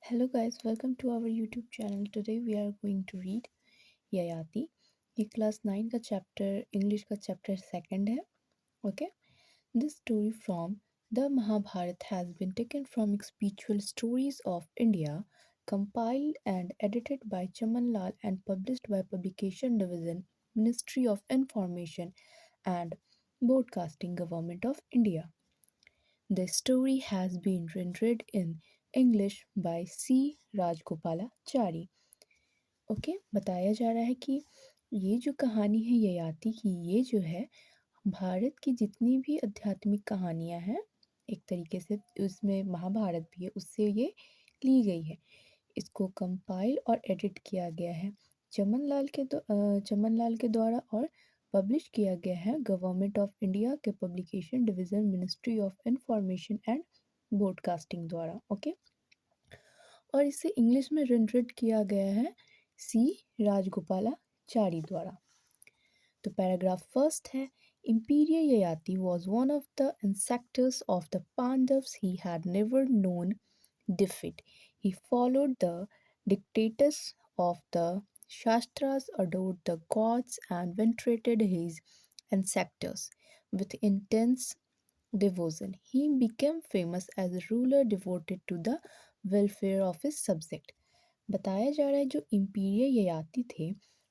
Hello guys, welcome to our YouTube channel. Today we are going to read Yayati. ये class 9 का chapter English का chapter second है. Okay. This story from the Mahabharata has been taken from Spiritual Stories of India, compiled and edited by Chaman Lal and published by Publication Division, Ministry of Information and Broadcasting, Government of India. The story has been rendered in English by C. Rajgopalachari. Okay, बताया जा रहा है कि ये जो कहानी है ययाति की, ये जो है भारत की जितनी भी आध्यात्मिक कहानियाँ हैं, एक तरीके से उसमें महाभारत भी है, उससे ये ली गई है. इसको कंपाइल और एडिट किया गया है चमन लाल के द्वारा और पब्लिश किया गया है गवर्नमेंट ऑफ इंडिया के publication division, ministry of information and broadcasting द्वारा. ओके, और इसे इंग्लिश में रेंडर्ड किया गया है सी राजगोपालाचारी द्वारा. तो पैराग्राफ फर्स्ट है, Imperial Yayati was one of the ancestors of the Pandavas. He had never known defeat. He followed the dictates of the Shastras, adored the gods, and venerated his ancestors with intense devotion. He became famous as a ruler devoted to the welfare of his subject. बताया जा रहा है जो imperial Yayati थे,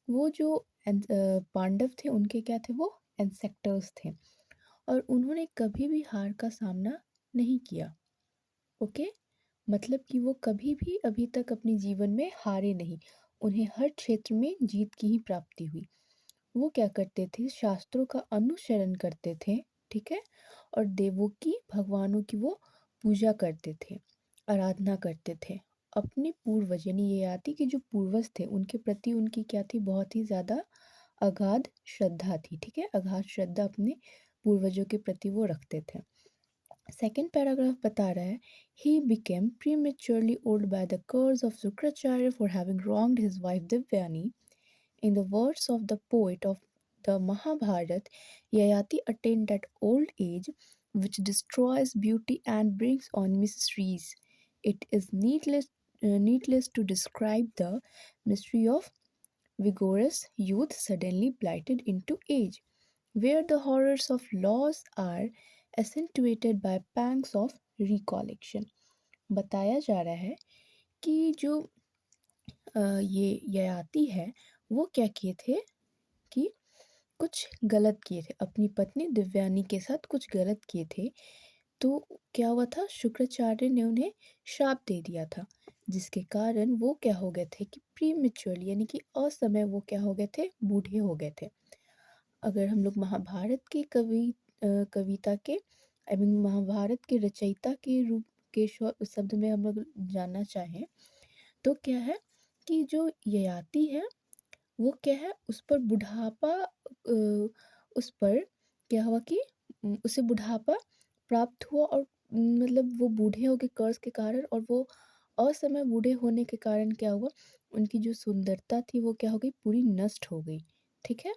वो जो पांडव थे, उनके क्या थे, वो एंसेक्टर्स थे और उन्होंने कभी भी हार का सामना नहीं किया. ओके, मतलब कि वो कभी भी अभी तक अपने जीवन में हारे नहीं, उन्हें हर क्षेत्र में जीत की ही प्राप्ति हुई. वो क्या करते थे, शास्त्रों का अनुसरण करते थे, ठीक है, और देवों की, भगवानों की वो पूजा करते थे, आराधना करते थे. अपने पूर्वज यानी ययाति के जो पूर्वज थे, उनके प्रति उनकी क्या थी, बहुत ही ज़्यादा अगाध श्रद्धा थी. ठीक है, अगाध श्रद्धा अपने पूर्वजों के प्रति वो रखते थे. सेकेंड पैराग्राफ बता रहा है, he became prematurely old by the curse of Shukracharya for having wronged his wife Devyani. In the words of the poet of the Mahabharata, Yayati attained that old age which destroys beauty and brings on miseries. It is needless to describe the mystery of vigorous youth suddenly blighted into age, where the horrors of loss are accentuated by pangs of recollection. बताया जा रहा है कि जो ये ययाति है, वो क्या किए थे कि कुछ गलत किए थे, अपनी पत्नी दिव्यानी के साथ कुछ गलत किए थे. तो क्या हुआ था, शुक्राचार्य ने उन्हें श्राप दे दिया था, जिसके कारण वो क्या हो गए थे कि प्रीमेच्योरली यानी कि असमय वो क्या हो गए थे, बूढ़े हो गए थे. अगर हम लोग महाभारत की कविता के आई मीन महाभारत के रचयिता के रूप के शब्द में हम लोग जानना चाहें तो क्या है कि जो ययाति है वो क्या है, उस पर बुढ़ापा उस पर क्या हुआ कि उसे बुढ़ापा प्राप्त हुआ और मतलब वो बूढ़े हो गए कर्ज के कारण, और वो असमय बूढ़े होने के कारण क्या हुआ, उनकी जो सुंदरता थी वो क्या हो गई, पूरी नष्ट हो गई. ठीक है,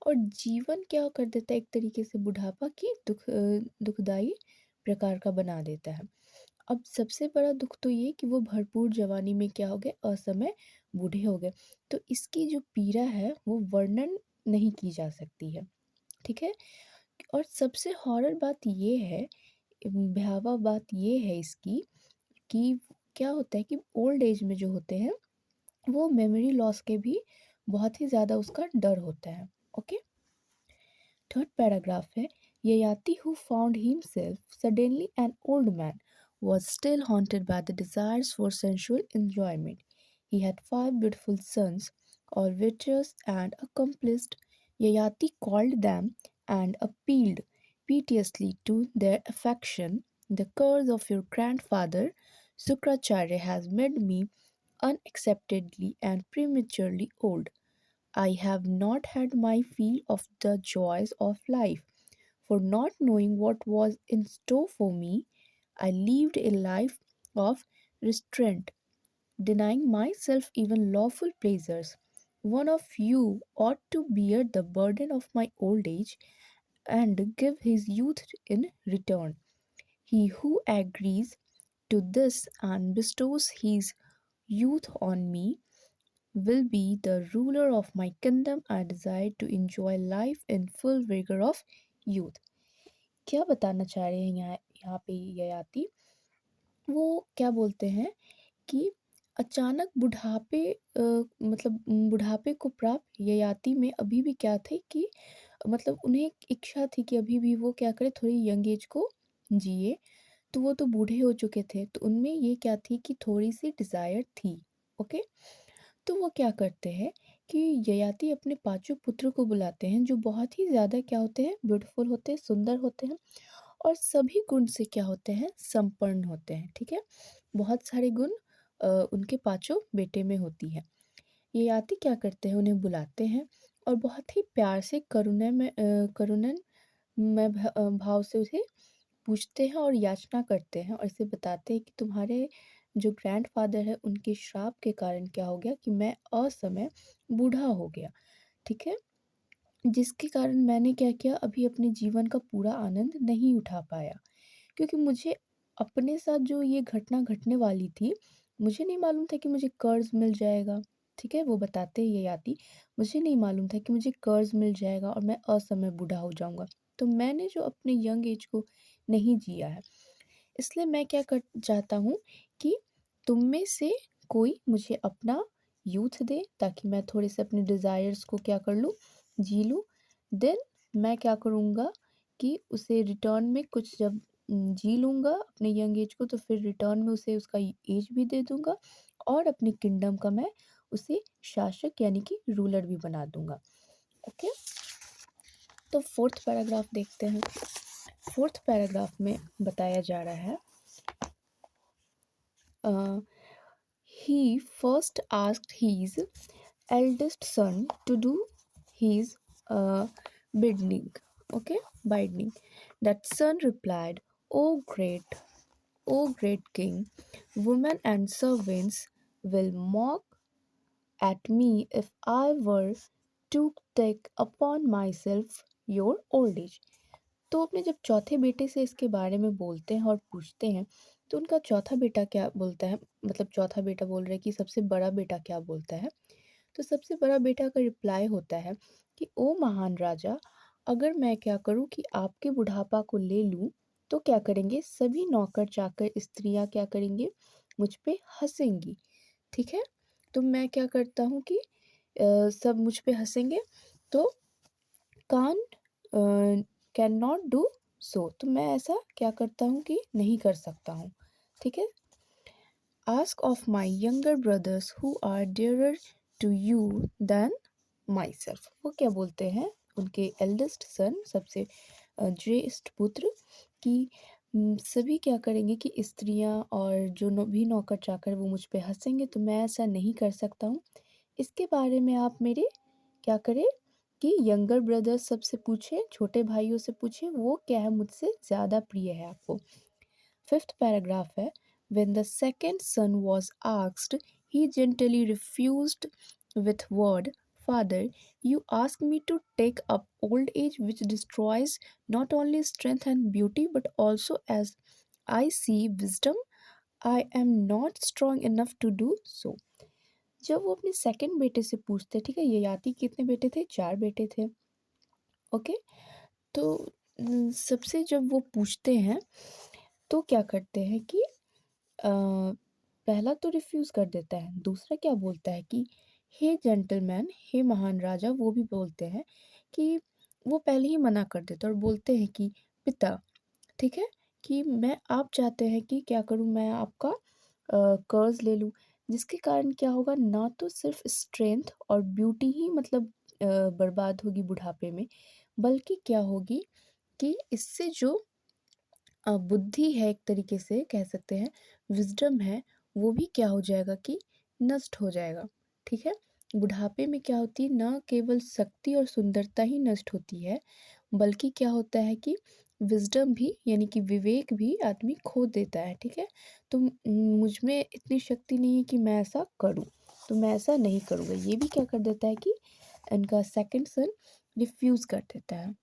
और जीवन क्या कर देता है, एक तरीके से बुढ़ापा की दुखदाई प्रकार का बना देता है. अब सबसे बड़ा दुख तो ये कि वो भरपूर जवानी में क्या हो गए, असमय बूढ़े हो गए. तो इसकी जो पीड़ा है वो वर्णन नहीं की जा सकती है. ठीक है, और सबसे हॉरर बात ये है, भयावह बात ये है इसकी कि क्या होता है कि ओल्ड एज में जो होते हैं वो मेमोरी लॉस के भी बहुत ही ज़्यादा उसका डर होता है. ओके, थर्ड पैराग्राफ है, Yayati, who found himself suddenly an old man, was still haunted by the desires for sensual enjoyment. He had 5 beautiful sons, all virtuous and accomplished. Yayati called them and appealed piteously to their affection. The curse of your grandfather Sukracharya has made me unacceptedly and prematurely old. I have not had my fill of the joys of life, for not knowing what was in store for me, I lived a life of restraint, denying myself even lawful pleasures. One of you ought to bear the burden of my old age and give his youth in return. He who agrees to this and bestows his youth on me, will be the ruler of my kingdom. I desire to enjoy life in full vigor of youth. क्या बताना चाह रहे हैं यहाँ यहाँ पे ययाति? वो क्या बोलते हैं कि अचानक बुढ़ापे मतलब बुढ़ापे को प्राप्त ययाति में अभी भी क्या थे कि मतलब उन्हें एक इच्छा थी कि अभी भी वो क्या करें, थोड़ी यंग एज को जिए। तो वो तो बूढ़े हो चुके थे, तो उनमें ये क्या थी कि थोड़ी-सी डिज़ायर थी, ओके? तो वो क्या करते हैं कि ययाति अपने पाँचों पुत्रों को बुलाते हैं, जो बहुत ही ज़्यादा क्या होते हैं, ब्यूटीफुल होते हैं, सुंदर होते हैं और सभी गुण से क्या होते हैं, संपन्न होते हैं, ठीक है? बहुत सारे गुण उनके पाँचों बेटे में होती है। ययाति क्या करते हैं, उन्हें बुलाते हैं और बहुत ही प्यार से करुणन में भाव से उसे पूछते हैं और याचना करते हैं और इसे बताते हैं कि तुम्हारे जो ग्रैंडफ़ादर है उनके श्राप के कारण क्या हो गया कि मैं असमय बूढ़ा हो गया, ठीक है? जिसके कारण मैंने क्या किया, अभी अपने जीवन का पूरा आनंद नहीं उठा पाया। क्योंकि मुझे अपने साथ जो ये घटना घटने वाली थी, मुझे नहीं मालूम था कि मुझे कर्ज़ मिल जाएगा, ठीक है? वो बताते हैं ययाति, मुझे नहीं मालूम था कि मुझे कर्ज़ मिल जाएगा और मैं असमय बूढ़ा हो जाऊँगा। तो मैंने जो अपने यंग एज को नहीं जिया है, इसलिए मैं क्या कर चाहता हूँ कि तुम में से कोई मुझे अपना यूथ दे ताकि मैं थोड़े से अपने डिज़ायर्स को क्या कर लूँ, जी लूँ। देन मैं क्या करूँगा कि उसे रिटर्न में कुछ जब जी लूँगा अपने यंग एज को, तो फिर रिटर्न में उसे उसका एज भी दे दूँगा और अपनी किंगडम का मैं उसे शासक यानी कि रूलर भी बना दूँगा। ओके? तो 4th पैराग्राफ देखते हैं। 4th पैराग्राफ में बताया जा रहा है uh, he first asked his eldest son to do his uh, bidding. Okay, bidding. That son replied, O great king, women and servants will mock at me if I were to take upon myself your old age. तो अपने जब चौथे बेटे से इसके बारे में बोलते हैं और पूछते हैं, तो उनका चौथा बेटा क्या बोलता है, मतलब चौथा बेटा बोल रहा है कि सबसे बड़ा बेटा क्या बोलता है। तो सबसे बड़ा बेटा का रिप्लाई होता है कि ओ महान राजा, अगर मैं क्या करूं कि आपके बुढ़ापा को ले लूं, तो क्या करेंगे, सभी नौकर चाकर स्त्रियां क्या करेंगे, मुझ पे हंसेंगी, ठीक है? तो मैं क्या करता हूँ कि सब मुझ पे हंसेंगे, तो कान कैन नॉट डू सो, तो मैं ऐसा क्या करता हूँ कि नहीं कर सकता हूँ, ठीक है? Ask of my younger brothers who are dearer to you then myself. वो क्या बोलते हैं, उनके एल्डेस्ट सन, सबसे ज्येष्ठ पुत्र, कि सभी क्या करेंगे कि स्त्रियां और जो भी नौकर चाकर वो मुझ पे हंसेंगे, तो मैं ऐसा नहीं कर सकता हूँ। इसके बारे में आप मेरे क्या करें कि यंगर ब्रदर्स सबसे पूछे, छोटे भाइयों से पूछे, वो क्या है मुझसे ज़्यादा प्रिय है आपको। 5th पैराग्राफ है, when the second son was asked, he gently refused with word, Father, you ask me to take up old age which destroys not only strength and beauty but also as I see wisdom, I am not strong enough to do so. जब वो अपने second बेटे से पूछते, ठीक है, ययाति कितने बेटे थे, 4 बेटे थे, ओके? तो सबसे जब वो पूछते हैं, तो क्या करते हैं कि पहला तो रिफ्यूज़ कर देता है, दूसरा क्या बोलता है कि हे जेंटलमैन, हे महान राजा, वो भी बोलते हैं कि वो पहले ही मना कर देते हैं और बोलते हैं कि पिता, ठीक है, कि मैं आप चाहते हैं कि क्या करूँ, मैं आपका कर्ज़ ले लूँ, जिसके कारण क्या होगा, ना तो सिर्फ़ स्ट्रेंथ और ब्यूटी ही मतलब बर्बाद होगी बुढ़ापे में, बल्कि क्या होगी कि इससे जो बुद्धि है, एक तरीके से कह सकते हैं, विज़डम है, वो भी क्या हो जाएगा कि नष्ट हो जाएगा, ठीक है? बुढ़ापे में क्या होती है, न केवल शक्ति और सुंदरता ही नष्ट होती है, बल्कि क्या होता है कि विज़डम भी यानी कि विवेक भी आदमी खो देता है, ठीक है? तो मुझ में इतनी शक्ति नहीं है कि मैं ऐसा करूँ, तो मैं ऐसा नहीं करूँगा। ये भी क्या कर देता है कि इनका सेकंड सन रिफ्यूज़ कर देता है।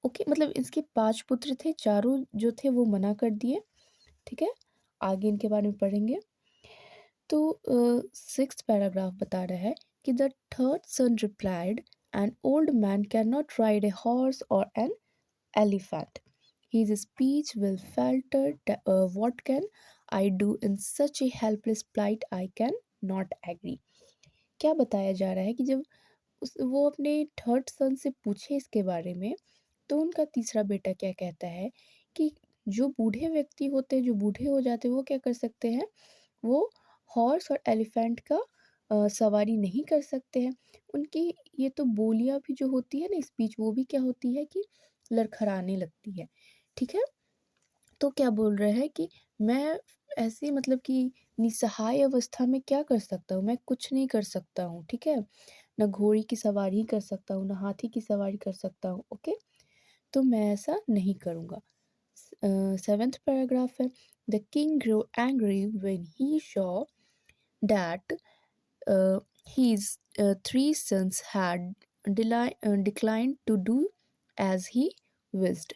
ओके, मतलब इसके 5 पुत्र थे, चारों जो थे वो मना कर दिए, ठीक है? आगे इनके बारे में पढ़ेंगे। तो 6th पैराग्राफ बता रहा है कि the third son replied, an old man can not ride a horse और an elephant. His speech will falter. What can I do in such a helpless plight? I can not agree. क्या बताया जा रहा है कि जब वो अपने थर्ड सन से पूछे इसके बारे में, तो उनका तीसरा बेटा क्या कहता है कि जो बूढ़े व्यक्ति होते हैं, जो बूढ़े हो जाते हैं, वो क्या कर सकते हैं, वो हॉर्स और एलिफेंट का सवारी नहीं कर सकते हैं। उनकी ये तो बोलियां भी जो होती है ना, स्पीच, वो भी क्या होती है कि लड़खड़ाने लगती है। ठीक है, तो क्या बोल रहे हैं कि मैं ऐसी मतलब कि निसहाय अवस्था में क्या कर सकता हूँ, मैं कुछ नहीं कर सकता हूँ। ठीक है, ना घोड़ी की सवारी कर सकता हूँ, ना हाथी की सवारी कर सकता हूँ। ओके, तो मैं ऐसा नहीं करूँगा। 7th पैराग्राफ है, the king grew angry when he saw that uh, his three sons had declined to do as he wished.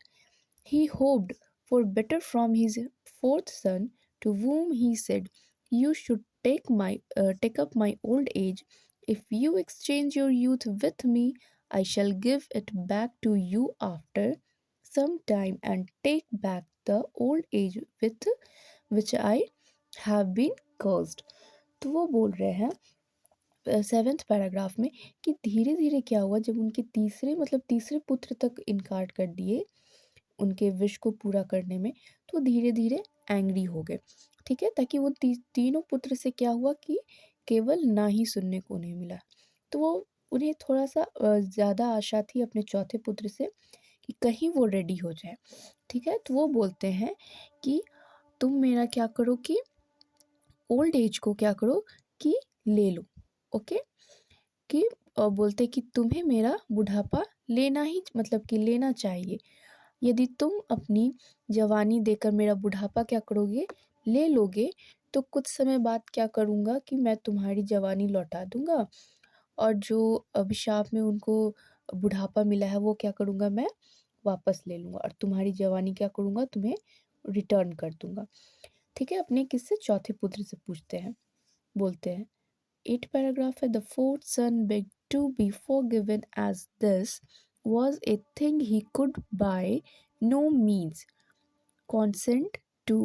He hoped for better from his fourth son, to whom he said, "You should take up my old age. If you exchange your youth with me, I shall give it back to you after some time and take back the old age with which I have been cursed." तो वो बोल रहे हैं 7th paragraph में कि धीरे धीरे क्या हुआ, जब उनके तीसरे पुत्र तक इनकार कर दिए उनके विश को पूरा करने में, तो धीरे धीरे एंग्री हो गए। ठीक है, ताकि वो तीनों पुत्र से क्या हुआ कि केवल ना ही सुनने को नहीं मिला। तो वो उन्हें थोड़ा सा ज़्यादा आशा थी अपने चौथे पुत्र से कि कहीं वो रेडी हो जाए। ठीक है, तो वो बोलते हैं कि तुम मेरा क्या करो कि ओल्ड एज को क्या करो कि ले लो। ओके, कि बोलते कि तुम्हें मेरा बुढ़ापा लेना ही मतलब कि लेना चाहिए। यदि तुम अपनी जवानी देकर मेरा बुढ़ापा क्या करोगे, ले लोगे, तो कुछ समय बाद क्या करूँगा कि मैं तुम्हारी जवानी लौटा दूँगा, और जो अभिशाप में उनको बुढ़ापा मिला है वो क्या करूँगा, मैं वापस ले लूँगा, और तुम्हारी जवानी क्या करूँगा, तुम्हें रिटर्न कर दूँगा। ठीक है, अपने किससे, चौथे पुत्र से पूछते हैं, बोलते हैं। 8 paragraph है, the fourth son begged to be forgiven, as this was a thing he could by no means consent to.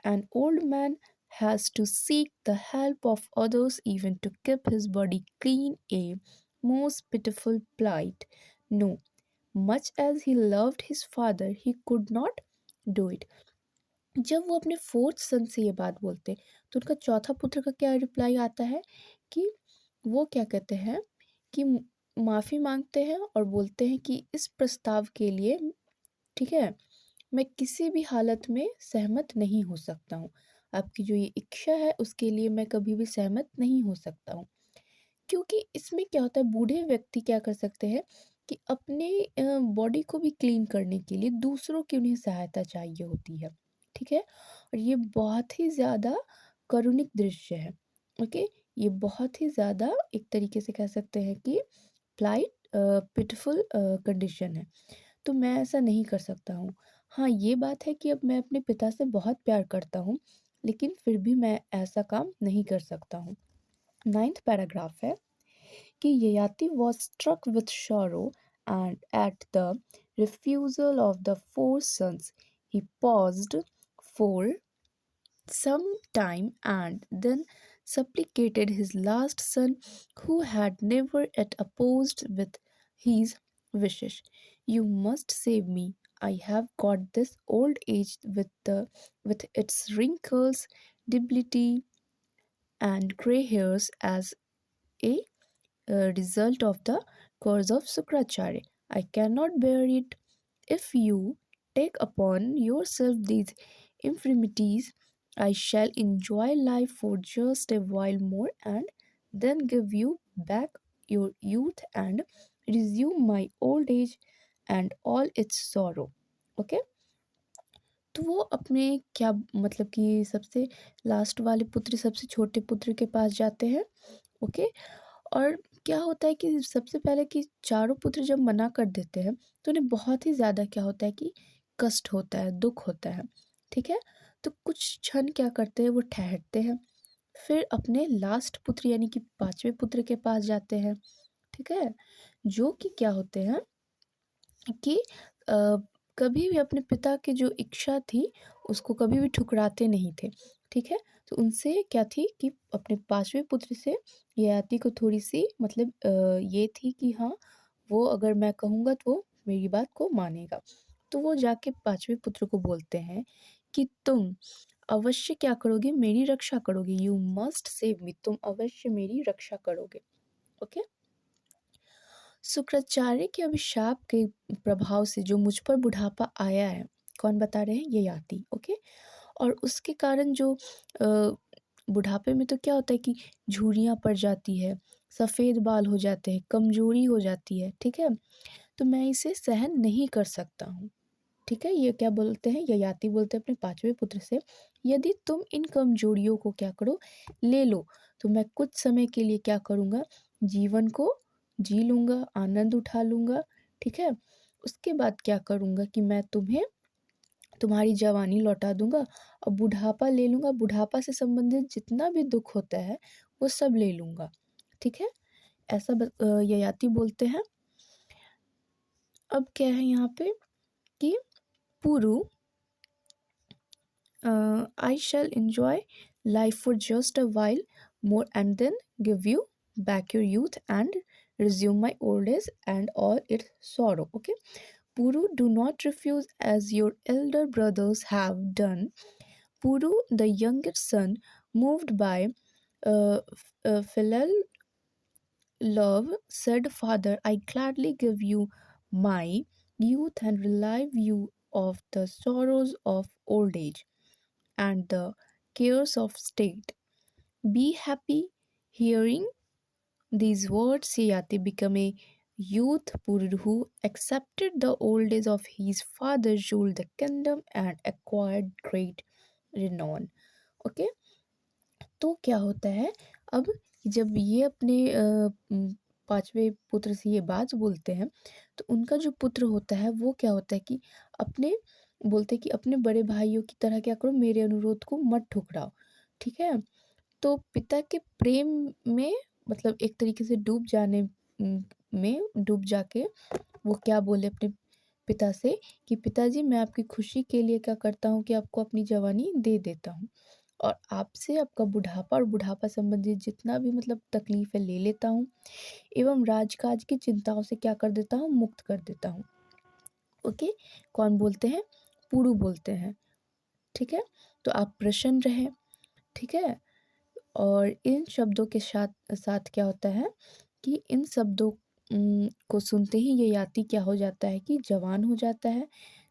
An old man has to seek the help of others even to keep his body clean, a most pitiful plight. No, much as he loved his father, he could not do it. जब वो अपने fourth सन से ये बात बोलते हैं, तो उनका चौथा पुत्र का क्या रिप्लाई आता है कि वो क्या कहते हैं कि माफ़ी मांगते हैं और बोलते हैं कि इस प्रस्ताव के लिए, ठीक है, मैं किसी भी हालत में सहमत नहीं हो सकता हूँ। आपकी जो ये इच्छा है उसके लिए मैं कभी भी सहमत नहीं हो सकता हूँ। क्योंकि इसमें क्या होता है, बूढ़े व्यक्ति क्या कर सकते हैं कि अपने बॉडी को भी क्लीन करने के लिए दूसरों की उन्हें सहायता चाहिए होती है। ठीक है, और ये बहुत ही ज़्यादा करुणिक दृश्य है। ओके, ये बहुत ही ज़्यादा एक तरीके से कह सकते हैं कि प्लाइट पिटफुल कंडीशन है। तो मैं ऐसा नहीं कर सकता हूँ। हाँ, ये बात है कि अब मैं अपने पिता से बहुत प्यार करता हूँ, लेकिन फिर भी मैं ऐसा काम नहीं कर सकता हूँ। 9th पैराग्राफ है कि Yayati was struck with sorrow and at the refusal of the four sons. He paused for some time and then supplicated his last son, who had never yet opposed with his wishes. You must save me. I have got this old age with its wrinkles, debility, and grey hairs as a result of the curse of Sukracharya. I cannot bear it. If you take upon yourself these infirmities, I shall enjoy life for just a while more and then give you back your youth and resume my old age and all its sorrow. Okay? तो वो अपने क्या मतलब कि सबसे last वाले पुत्र, सबसे छोटे पुत्र के पास जाते हैं। ओके, और क्या होता है कि सबसे पहले कि चारों पुत्र जब मना कर देते हैं, तो उन्हें बहुत ही ज़्यादा क्या होता है कि कष्ट होता है, दुख होता है। ठीक है, तो कुछ क्षण क्या करते हैं, वो ठहरते हैं, फिर अपने लास्ट पुत्र यानी कि 5वें पुत्र के पास जाते हैं, ठीक है? जो कि क्या होते हैं कि अ, कभी भी अपने पिता की जो इच्छा थी, उसको कभी भी ठुकराते नहीं थे, ठीक है? तो उनसे क्या थी कि अपने 5वें पुत्र से ययाति को थोड़ी-सी मतलब ये थी कि हाँ, वो अगर मैं कहूँगा तो वो मेरी बात को मानेगा। तो वो जाके 5वें पुत्र को बोलते हैं कि तुम अवश्य क्या करोगे? मेरी रक्षा करोगे। यू मस्ट सेव मी, तुम अवश्य मेरी रक्षा करोगे। ओके? शुक्राचार्य के अभिशाप के प्रभाव से जो मुझ पर बुढ़ापा आया है, कौन बता रहे हैं? ययाति, ओके? और उसके कारण जो बुढ़ापे में तो क्या होता है कि झुर्रियाँ पड़ जाती है, सफ़ेद बाल हो जाते हैं, कमज़ोरी हो जाती है, ठीक है? तो मैं इसे सहन नहीं कर सकता हूँ, ठीक है? ये क्या बोलते हैं, ययाति बोलते हैं अपने 5वें पुत्र से, यदि तुम इन कमज़ोरियों को क्या करो, ले लो, तो मैं कुछ समय के लिए क्या करूँगा, जीवन को जी लूँगा, आनंद उठा लूँगा, ठीक है? उसके बाद क्या करूँगा कि मैं तुम्हें तुम्हारी जवानी लौटा दूँगा और बुढ़ापा ले लूँगा, बुढ़ापा से संबंधित जितना भी दुःख होता है, वो सब ले लूँगा, ठीक है? ऐसा ययाति बोलते हैं। अब क्या है यहाँ पे कि पुरु I shall enjoy life for just a while more and then give you back your youth and resume my old age and all its sorrow. Okay. Puru, do not refuse as your elder brothers have done. Puru, the youngest son, moved by filial love, said, Father, I gladly give you my youth and relieve you of the sorrows of old age and the cares of state. Be happy. Hearing these words, Yayati became a youth Purur who accepted the old age of his father, ruled the kingdom, and acquired great renown. Okay, तो क्या होता है अब जब ये अपने 5वें पुत्र से ये बात बोलते हैं, तो उनका जो पुत्र होता है वो क्या होता है कि अपने बोलते हैं कि अपने बड़े भाइयों की तरह क्या करो, मेरे अनुरोध को मत ठुकराओ, ठीक है? तो पिता के प्रेम में मतलब एक तरीके से में डूब जाके वो क्या बोले अपने पिता से कि पिताजी, मैं आपकी खुशी के लिए क्या करता हूँ कि आपको अपनी जवानी दे देता हूँ और आपसे आपका बुढ़ापा और बुढ़ापा संबंधित जितना भी मतलब तकलीफ है ले लेता हूँ एवं राजकाज की चिंताओं से क्या कर देता हूँ, मुक्त कर देता हूँ। ओके, कौन बोलते हैं? पुरु बोलते हैं, ठीक है? तो आप प्रसन्न रहें, ठीक है? और इन शब्दों के साथ साथ क्या होता है कि इन शब्दों को सुनते ही ययाति क्या हो जाता है कि जवान हो जाता है,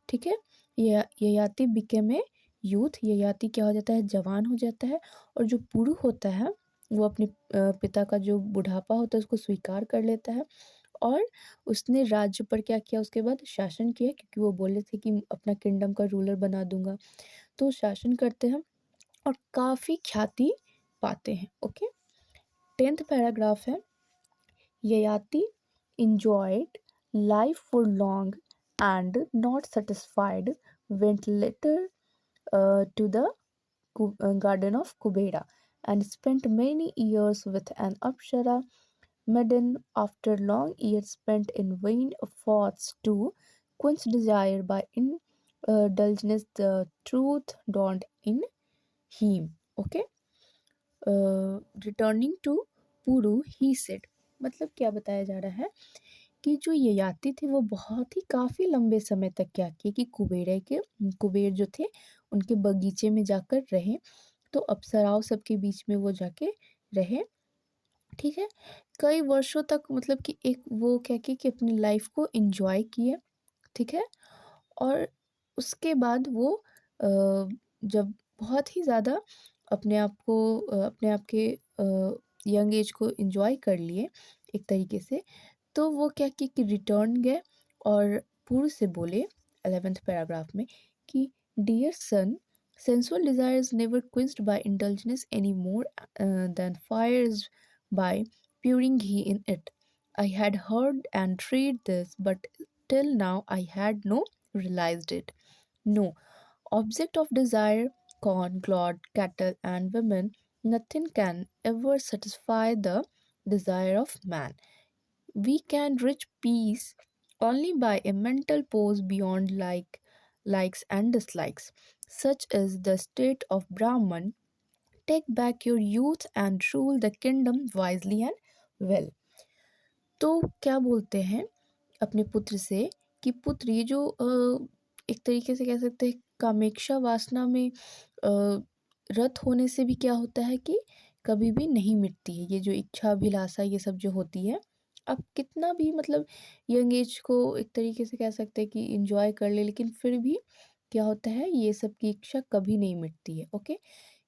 ठीक है? Yayati became a youth, Yayati क्या हो जाता है, जवान हो जाता है और जो पुरु होता है वो अपने पिता का जो बुढ़ापा होता है उसको स्वीकार कर लेता है और उसने राज्य पर क्या किया, उसके बाद शासन किया क्योंकि वो बोले थे कि अपना किंगडम का रूलर बना दूंगा। तो शासन करते हैं और काफ़ी ख्याति पाते हैं। ओके, 10th पैराग्राफ है, Yayati enjoyed life for long and not satisfied went later to the garden of Kubera and spent many years with an Apsara maiden. After long years spent in vain efforts to quench desire by indulgence, the truth dawned in him. Okay, returning to Puru he said, मतलब क्या बताया जा रहा है कि जो ययाति थे वो बहुत ही काफ़ी लंबे समय तक क्या किए कि कुबेर जो थे उनके बगीचे में जाकर रहे, तो अप्सराओं सबके बीच में वो जाके रहे, ठीक है? कई वर्षों तक मतलब कि एक वो क्या किए कि अपनी लाइफ को एंजॉय किए, ठीक है? और उसके बाद वो जब बहुत ही ज़्यादा अपने आप के यंग एज को एंजॉय कर लिए एक तरीके से, तो वो क्या किए कि रिटर्न गए और पूर्व से बोले 11th पैराग्राफ में कि dear son, sensual desire is never quenched by indulgence any more than fire is by pouring ghee in it. I had heard and read this, but till now I had no realized it. No object of desire corn, cloth, cattle, and women, nothing can ever satisfy the desire of man. We can reach peace only by a mental pose beyond likes and dislikes. Such is the state of Brahman. Take back your youth and rule the kingdom wisely and well. तो क्या बोलते हैं अपने पुत्र से कि पुत्र ये जो एक तरीके से कह सकते हैं कामेक्षा वासना में रत होने से भी क्या होता है कि कभी भी नहीं मिटती है। ये जो इच्छा अभिलाषा ये सब जो होती है, आप कितना भी मतलब यंग एज को एक तरीके से कह सकते हैं कि एंजॉय कर ले, लेकिन फिर भी क्या होता है, ये सब की इच्छा कभी नहीं मिटती है। ओके,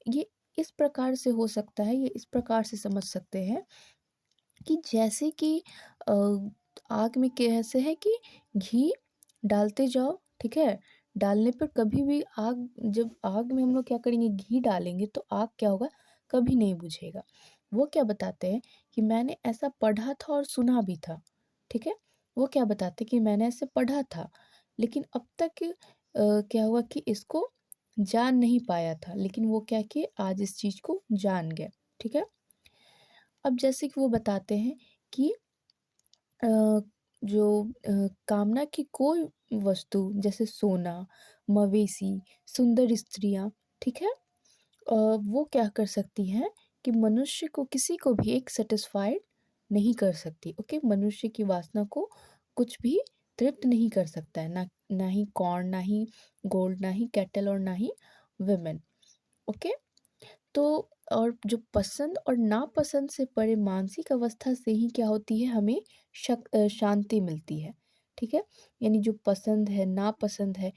ये इस प्रकार से हो सकता है, ये इस प्रकार से समझ सकते हैं कि जैसे कि अ, आग में कैसे है कि घी डालते जाओ, ठीक है? डालने पर कभी भी आग, जब आग में हम लोग क्या करेंगे, घी डालेंगे तो आग क्या होगा, कभी नहीं बुझेगा। वो क्या बताते हैं कि मैंने ऐसा पढ़ा था और सुना भी था, ठीक है? वो क्या बताते हैं कि मैंने ऐसे पढ़ा था, लेकिन अब तक क्या हुआ कि इसको जान नहीं पाया था, लेकिन वो क्या किए, आज इस चीज़ को जान गए, ठीक है? अब जैसे कि वो बताते हैं कि अ, जो कामना की कोई वस्तु जैसे सोना, मवेशी, सुंदर स्त्रियाँ, ठीक है? वो क्या कर सकती हैं कि मनुष्य को, किसी को भी एक सैटिस्फाइड नहीं कर सकती। ओके, मनुष्य की वासना को कुछ भी तृप्त नहीं कर सकता है, ना ना ही कॉर्न, ना ही गोल्ड, ना ही कैटल और ना ही वुमेन। ओके, तो और जो पसंद और नापसंद से परे मानसिक अवस्था से ही क्या होती है, हमें शांति मिलती है, ठीक है? यानी जो पसंद है, नापसंद है,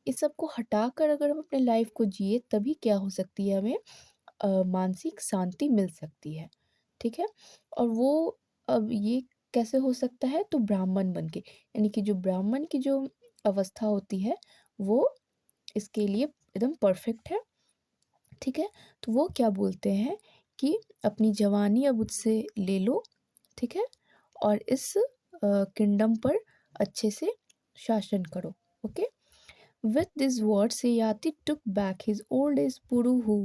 इस सब को हटाकर अगर हम अपने लाइफ को जिए तभी क्या हो सकती है, हमें मानसिक शांति मिल सकती है, ठीक है? और वो अब ये कैसे हो सकता है, तो ब्राह्मण बन के, यानी कि जो ब्राह्मण की जो अवस्था होती है वो इसके लिए एकदम परफेक्ट है, ठीक है? तो वो क्या बोलते हैं कि अपनी जवानी अब मुझसे ले लो, ठीक है? और इस किंगडम पर अच्छे से शासन करो, okay? With these words, Yayati took back his old age. Puru, who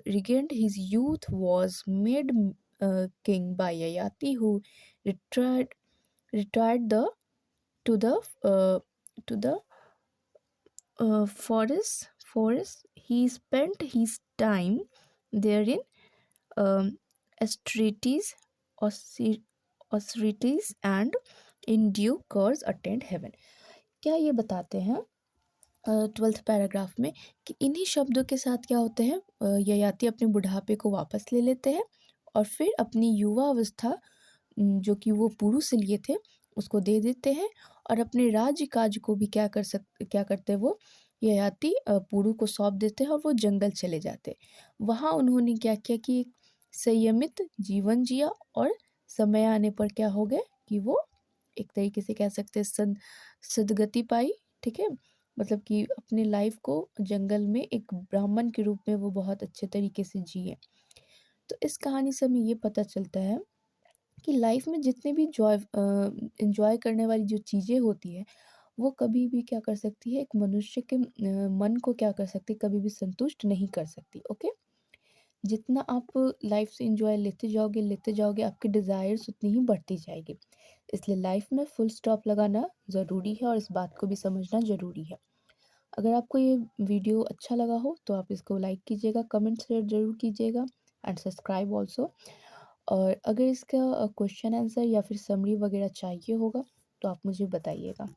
regained his youth, was made king by Yayati, who retired to the uh, to the forest. He spent his time there in um, austerities, austerities, austerities and in due course attained heaven. क्या ये बताते हैं 12th paragraph में कि इन्हीं शब्दों के साथ क्या होते हैं, ययाति अपने बुढ़ापे को वापस ले लेते हैं और फिर अपनी युवा अवस्था जो कि वो पुरु से लिए थे उसको दे देते हैं, और अपने राज्य काज को भी क्या करते हैं वो ययाति पुरु को सौंप देते हैं और वो जंगल चले जाते हैं। वहाँ उन्होंने क्या किया कि एक संयमित जीवन जिया, और समय आने पर क्या हो गए कि वो एक तरीके से कह सकते हैं सदगति पाई, ठीक है? मतलब कि अपनी लाइफ को जंगल में एक ब्राह्मण के रूप में वो बहुत अच्छे तरीके से जिए। तो इस कहानी से हमें ये पता चलता है कि लाइफ में जितने भी एंजॉय करने वाली जो चीज़ें होती है, वो कभी भी क्या कर सकती है, एक मनुष्य के मन को क्या कर सकती है, कभी भी संतुष्ट नहीं कर सकती। ओके, जितना आप लाइफ से एंजॉय लेते जाओगे आपकी डिज़ायर्स उतनी ही बढ़ती जाएगी। इसलिए लाइफ में फुल स्टॉप लगाना ज़रूरी है और इस बात को भी समझना ज़रूरी है। अगर आपको ये वीडियो अच्छा लगा हो तो आप इसको लाइक कीजिएगा, कमेंट शेयर ज़रूर कीजिएगा एंड सब्सक्राइब ऑल्सो। और अगर इसका क्वेश्चन आंसर या फिर समरी वगैरह चाहिए होगा तो आप मुझे बताइएगा।